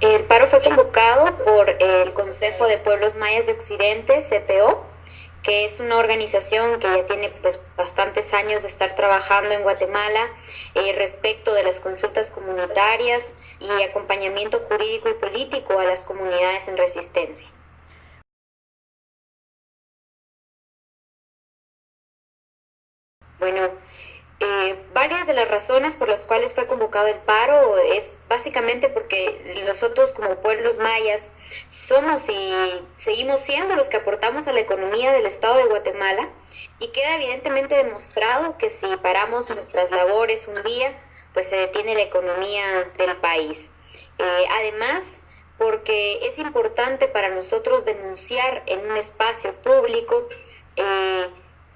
El paro fue convocado por el Consejo de Pueblos Mayas de Occidente, CPO, que es una organización que ya tiene pues bastantes años de estar trabajando en Guatemala respecto de las consultas comunitarias y acompañamiento jurídico y político a las comunidades en resistencia. Bueno, varias de las razones por las cuales fue convocado el paro es básicamente porque nosotros como pueblos mayas somos y seguimos siendo los que aportamos a la economía del Estado de Guatemala y queda evidentemente demostrado que si paramos nuestras labores un día, pues se detiene la economía del país. Además, porque es importante para nosotros denunciar en un espacio público,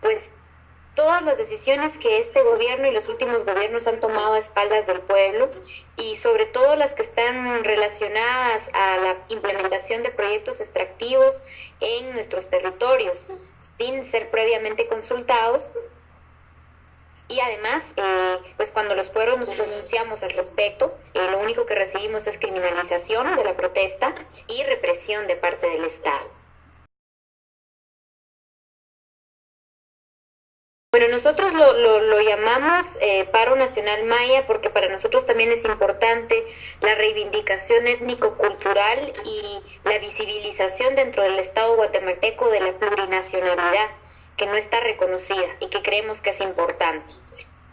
pues todas las decisiones que este gobierno y los últimos gobiernos han tomado a espaldas del pueblo y sobre todo las que están relacionadas a la implementación de proyectos extractivos en nuestros territorios sin ser previamente consultados. Y además, pues cuando los pueblos nos pronunciamos al respecto, lo único que recibimos es criminalización de la protesta y represión de parte del Estado. Bueno, nosotros lo llamamos paro nacional maya porque para nosotros también es importante la reivindicación étnico-cultural y la visibilización dentro del Estado guatemalteco de la plurinacionalidad que no está reconocida y que creemos que es importante.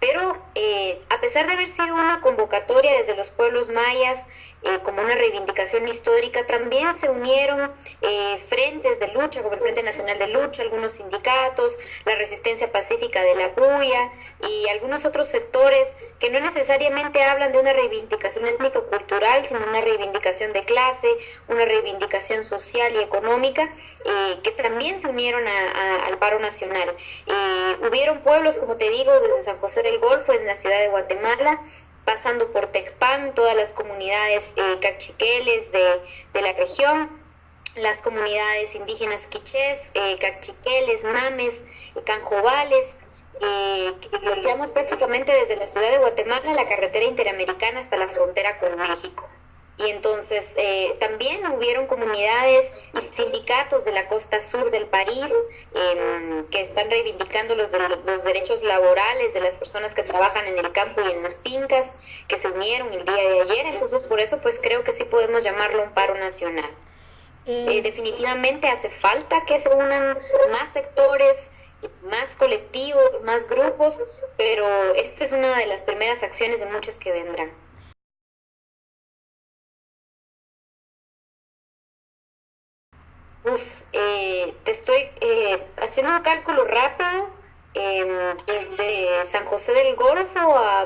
Pero a pesar de haber sido una convocatoria desde los pueblos mayas, como una reivindicación histórica, también se unieron frentes de lucha, como el Frente Nacional de Lucha, algunos sindicatos, la Resistencia Pacífica de la Puya y algunos otros sectores que no necesariamente hablan de una reivindicación étnico-cultural, sino una reivindicación de clase, una reivindicación social y económica, que también se unieron al paro nacional. Hubieron pueblos, como te digo, desde San José del Golfo, en la ciudad de Guatemala, pasando por Tecpan, todas las comunidades cachiqueles de la región, las comunidades indígenas quichés, cachiqueles, mames, canjobales, que bloqueamos prácticamente desde la ciudad de Guatemala, la carretera interamericana hasta la frontera con México. Y entonces también hubieron comunidades y sindicatos de la costa sur del país que están reivindicando los derechos laborales de las personas que trabajan en el campo y en las fincas, que se unieron el día de ayer. Entonces por eso pues creo que sí podemos llamarlo un paro nacional. Definitivamente hace falta que se unan más sectores, más colectivos, más grupos, pero esta es una de las primeras acciones de muchas que vendrán. Te estoy haciendo un cálculo rápido, desde San José del Golfo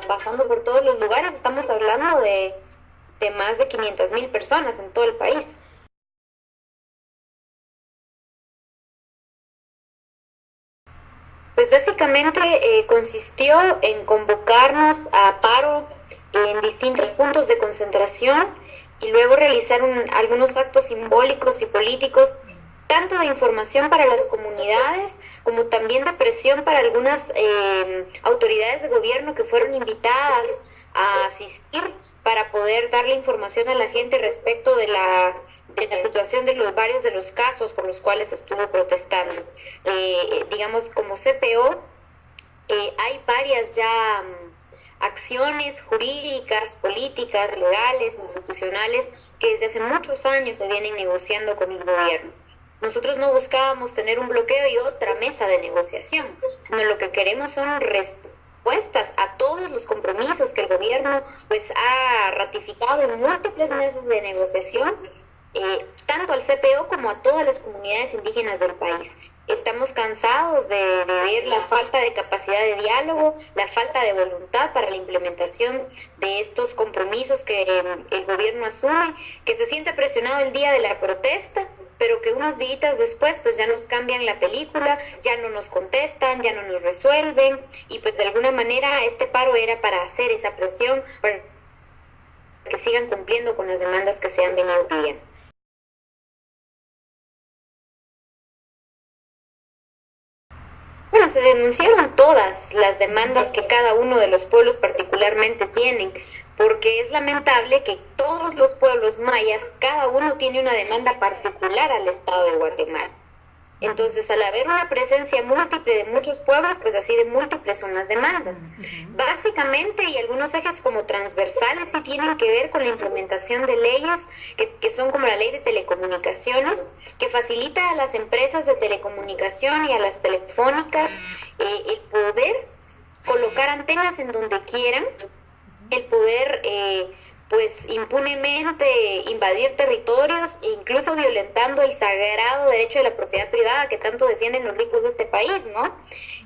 pasando por todos los lugares, estamos hablando de más de 500,000 personas en todo el país. Pues básicamente consistió en convocarnos a paro en distintos puntos de concentración y luego realizar algunos actos simbólicos y políticos, tanto de información para las comunidades como también de presión para algunas autoridades de gobierno que fueron invitadas a asistir para poder darle información a la gente respecto de la situación de varios de los casos por los cuales estuvo protestando. Digamos, como CPO, hay varias ya acciones jurídicas, políticas, legales, institucionales, que desde hace muchos años se vienen negociando con el gobierno. Nosotros no buscábamos tener un bloqueo y otra mesa de negociación, sino lo que queremos son respuestas a todos los compromisos que el gobierno pues ha ratificado en múltiples mesas de negociación, tanto al CPO como a todas las comunidades indígenas del país. Estamos cansados de ver la falta de capacidad de diálogo, la falta de voluntad para la implementación de estos compromisos que el gobierno asume, que se siente presionado el día de la protesta, pero que unos días después pues ya nos cambian la película, ya no nos contestan, ya no nos resuelven, y pues de alguna manera este paro era para hacer esa presión, para que sigan cumpliendo con las demandas que se han venido pidiendo. Bueno, se denunciaron todas las demandas que cada uno de los pueblos particularmente tienen, porque es lamentable que todos los pueblos mayas, cada uno tiene una demanda particular al Estado de Guatemala. Entonces, al haber una presencia múltiple de muchos pueblos, pues así de múltiples son las demandas. Básicamente, y algunos ejes como transversales sí tienen que ver con la implementación de leyes que son como la ley de telecomunicaciones, que facilita a las empresas de telecomunicación y a las telefónicas el poder colocar antenas en donde quieran, el poder pues impunemente invadir territorios e incluso violentando el sagrado derecho de la propiedad privada que tanto defienden los ricos de este país, ¿no?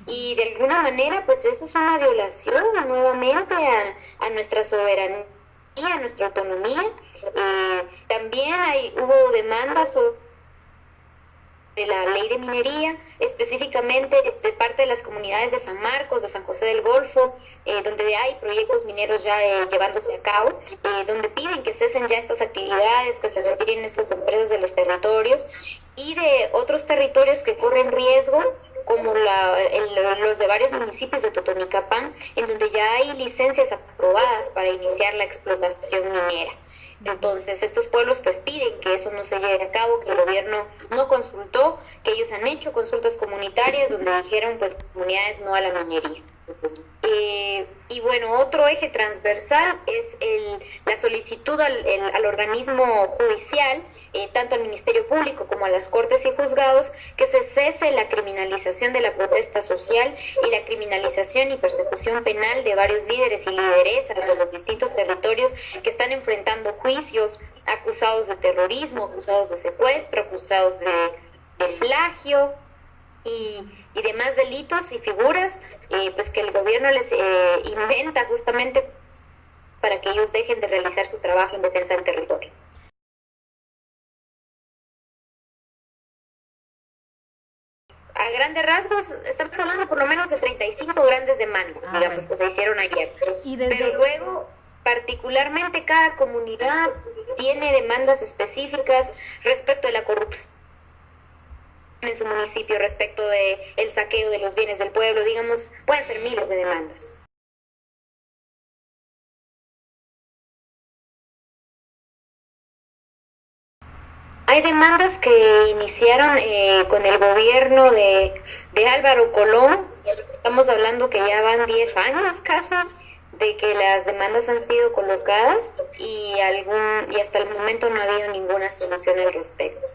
Y de alguna manera pues eso es una violación nuevamente a nuestra soberanía, a nuestra autonomía. También hubo demandas sobre la ley de minería, específicamente de parte de las comunidades de San Marcos, de San José del Golfo, donde hay proyectos mineros ya llevándose a cabo, donde piden que cesen ya estas actividades, que se retiren estas empresas de los territorios, y de otros territorios que corren riesgo, como los de varios municipios de Totonicapán, en donde ya hay licencias aprobadas para iniciar la explotación minera. Entonces estos pueblos pues piden que eso no se lleve a cabo, que el gobierno no consultó, que ellos han hecho consultas comunitarias donde dijeron pues comunidades no a la minería. Y bueno, otro eje transversal es la solicitud al organismo judicial, tanto al Ministerio Público como a las Cortes y Juzgados, que se cese la criminalización de la protesta social y la criminalización y persecución penal de varios líderes y lideresas de los distintos territorios que están enfrentando juicios, acusados de terrorismo, acusados de secuestro, acusados de plagio y demás delitos y figuras pues que el gobierno les inventa justamente para que ellos dejen de realizar su trabajo en defensa del territorio. A grandes rasgos, estamos hablando por lo menos de 35 grandes demandas, digamos, que se hicieron ayer. Pero luego, particularmente, cada comunidad tiene demandas específicas respecto de la corrupción en su municipio, respecto de el saqueo de los bienes del pueblo, digamos, pueden ser miles de demandas. Hay demandas que iniciaron con el gobierno de Álvaro Colón. Estamos hablando que ya van 10 años casi de que las demandas han sido colocadas y hasta el momento no ha habido ninguna solución al respecto.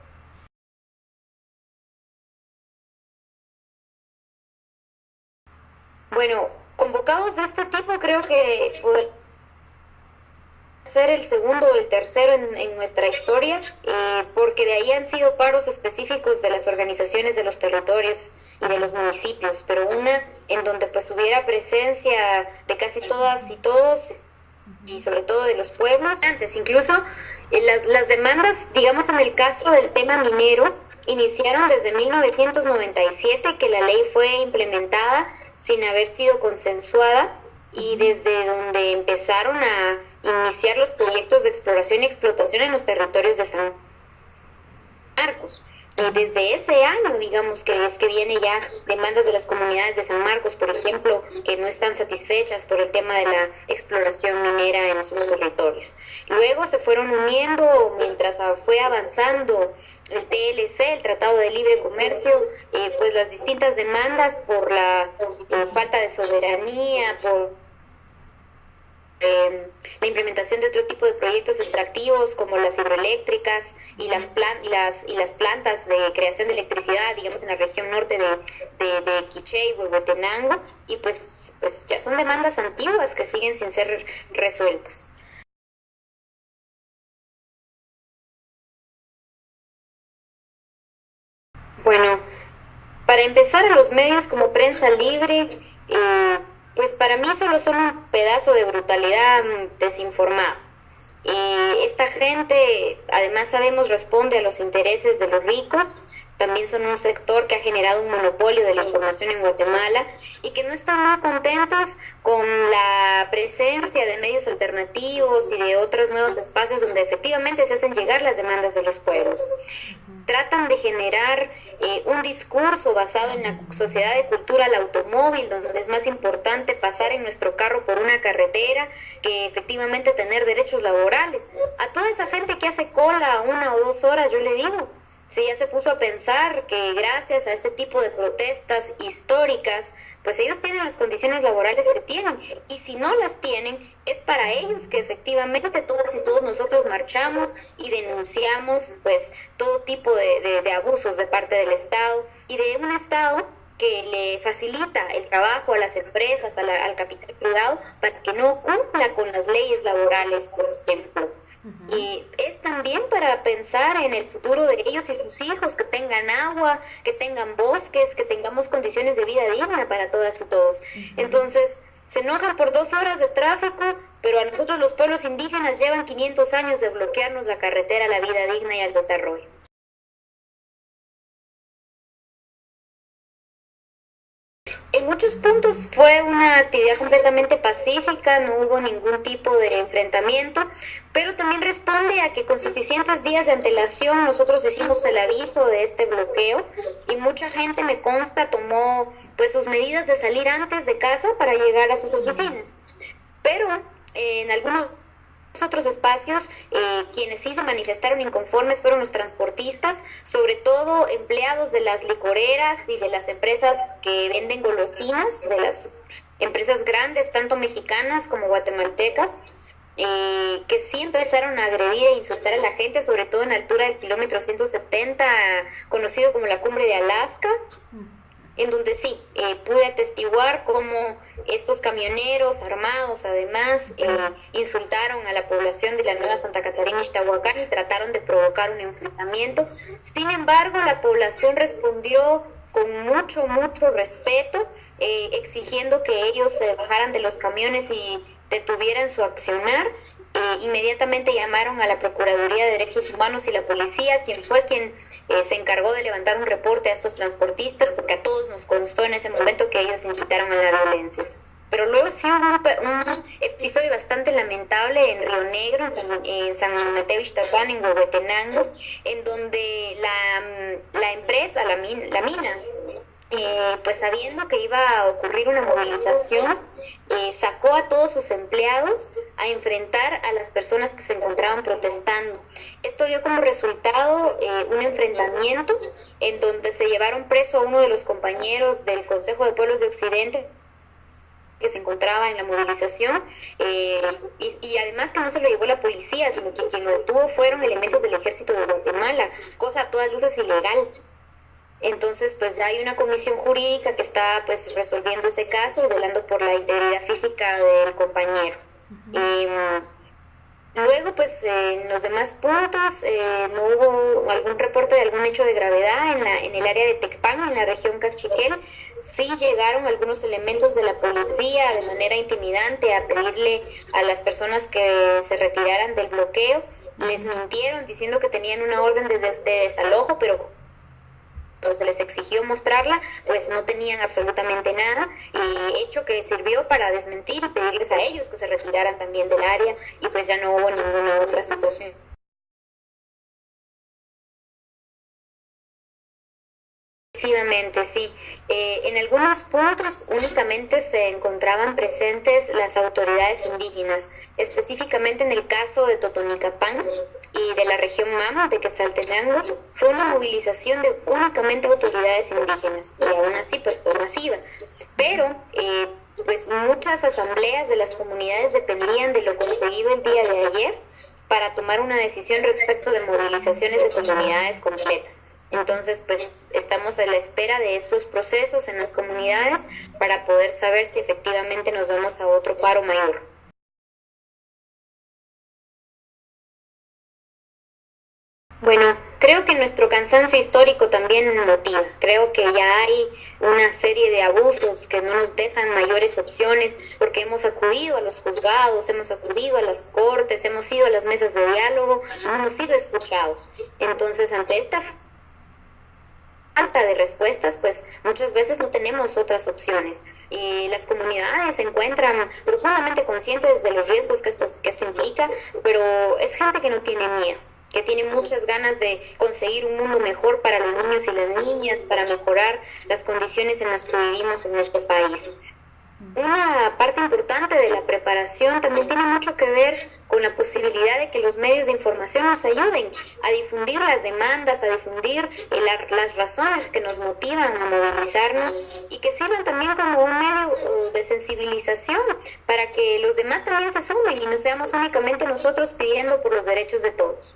Bueno, convocados de este tipo creo que podría ser el segundo o el tercero en nuestra historia, porque de ahí han sido paros específicos de las organizaciones de los territorios y de los municipios, pero una en donde pues hubiera presencia de casi todas y todos, y sobre todo de los pueblos. Antes, incluso las demandas, digamos en el caso del tema minero, iniciaron desde 1997, que la ley fue implementada sin haber sido consensuada, y desde donde empezaron a iniciar los proyectos de exploración y explotación en los territorios de San Marcos. Desde ese año, digamos, que es que viene ya demandas de las comunidades de San Marcos, por ejemplo, que no están satisfechas por el tema de la exploración minera en sus territorios. Luego se fueron uniendo, mientras fue avanzando el TLC, el Tratado de Libre Comercio, pues las distintas demandas por la falta de soberanía, por la implementación de otro tipo de proyectos extractivos como las hidroeléctricas y las plantas de creación de electricidad, digamos en la región norte de Quiché y Huehuetenango, y pues ya son demandas antiguas que siguen sin ser resueltas. Bueno, para empezar, los medios como Prensa Libre, pues para mí solo son un pedazo de brutalidad desinformada. Esta gente, además sabemos, responde a los intereses de los ricos. También son un sector que ha generado un monopolio de la información en Guatemala y que no están muy contentos con la presencia de medios alternativos y de otros nuevos espacios donde efectivamente se hacen llegar las demandas de los pueblos. Tratan de generar un discurso basado en la sociedad de cultura al automóvil, donde es más importante pasar en nuestro carro por una carretera que efectivamente tener derechos laborales. A toda esa gente que hace cola 1 o 2 horas, yo le digo, si ya se puso a pensar que gracias a este tipo de protestas históricas, pues ellos tienen las condiciones laborales que tienen, y si no las tienen, es para ellos que efectivamente todas y todos nosotros marchamos y denunciamos pues todo tipo de abusos de parte del Estado, y de un Estado que le facilita el trabajo a las empresas, al capital privado, para que no cumpla con las leyes laborales, por ejemplo. Y es también para pensar en el futuro de ellos y sus hijos, que tengan agua, que tengan bosques, que tengamos condiciones de vida digna para todas y todos. Entonces, se enojan por 2 horas de tráfico, pero a nosotros los pueblos indígenas llevan 500 años de bloquearnos la carretera a la vida digna y al desarrollo. En muchos puntos fue una actividad completamente pacífica, no hubo ningún tipo de enfrentamiento, pero también responde a que con suficientes días de antelación nosotros hicimos el aviso de este bloqueo, y mucha gente, me consta, tomó pues sus medidas de salir antes de casa para llegar a sus oficinas. Pero en algunos otros espacios, quienes sí se manifestaron inconformes fueron los transportistas, sobre todo empleados de las licoreras y de las empresas que venden golosinas, de las empresas grandes, tanto mexicanas como guatemaltecas, que sí empezaron a agredir e insultar a la gente, sobre todo en la altura del kilómetro 170, conocido como la Cumbre de Alaska, en donde sí, pude atestiguar cómo estos camioneros armados además insultaron a la población de la Nueva Santa Catarina Ixtahuacán y trataron de provocar un enfrentamiento. Sin embargo, la población respondió con mucho respeto, exigiendo que ellos se bajaran de los camiones y detuvieran su accionar. Inmediatamente llamaron a la Procuraduría de Derechos Humanos y la policía, quien se encargó de levantar un reporte a estos transportistas, porque a todos nos constó en ese momento que ellos incitaron a la violencia. Pero luego sí hubo un episodio bastante lamentable en Río Negro, en San Mateo Ixtapán, en Huehuetenango, en donde la empresa, la mina, pues sabiendo que iba a ocurrir una movilización, sacó a todos sus empleados a enfrentar a las personas que se encontraban protestando. Esto dio como resultado un enfrentamiento en donde se llevaron preso a uno de los compañeros del Consejo de Pueblos de Occidente que se encontraba en la movilización, y además que no se lo llevó la policía, sino que quien lo detuvo fueron elementos del Ejército de Guatemala, cosa a todas luces ilegal. Entonces, pues ya hay una comisión jurídica que está pues resolviendo ese caso y velando por la integridad física del compañero. Luego, pues en los demás puntos no hubo algún reporte de algún hecho de gravedad en el área de Tecpan, en la región Cachiquel. Sí llegaron algunos elementos de la policía de manera intimidante a pedirle a las personas que se retiraran del bloqueo. Les mintieron diciendo que tenían una orden de desalojo, pero se les exigió mostrarla, pues no tenían absolutamente nada, hecho que sirvió para desmentir y pedirles a ellos que se retiraran también del área, y pues ya no hubo ninguna otra situación. Efectivamente, sí. En algunos puntos únicamente se encontraban presentes las autoridades indígenas, específicamente en el caso de Totonicapán y de la región Mama de Quetzaltenango. Fue una movilización de únicamente autoridades indígenas, y aún así pues fue masiva. Pero pues muchas asambleas de las comunidades dependían de lo conseguido el día de ayer para tomar una decisión respecto de movilizaciones de comunidades completas. Entonces, pues estamos a la espera de estos procesos en las comunidades para poder saber si efectivamente nos vamos a otro paro mayor. Bueno, creo que nuestro cansancio histórico también nos motiva. Creo que ya hay una serie de abusos que no nos dejan mayores opciones, porque hemos acudido a los juzgados, hemos acudido a las cortes, hemos ido a las mesas de diálogo, no hemos sido escuchados. Entonces, ante esta falta de respuestas, pues muchas veces no tenemos otras opciones, y las comunidades se encuentran profundamente conscientes de los riesgos que esto implica, pero es gente que no tiene miedo. que tiene muchas ganas de conseguir un mundo mejor para los niños y las niñas, para mejorar las condiciones en las que vivimos en este país. Una parte importante de la preparación también tiene mucho que ver con la posibilidad de que los medios de información nos ayuden a difundir las demandas, a difundir las razones que nos motivan a movilizarnos y que sirvan también como un medio de sensibilización para que los demás también se sumen y no seamos únicamente nosotros pidiendo por los derechos de todos.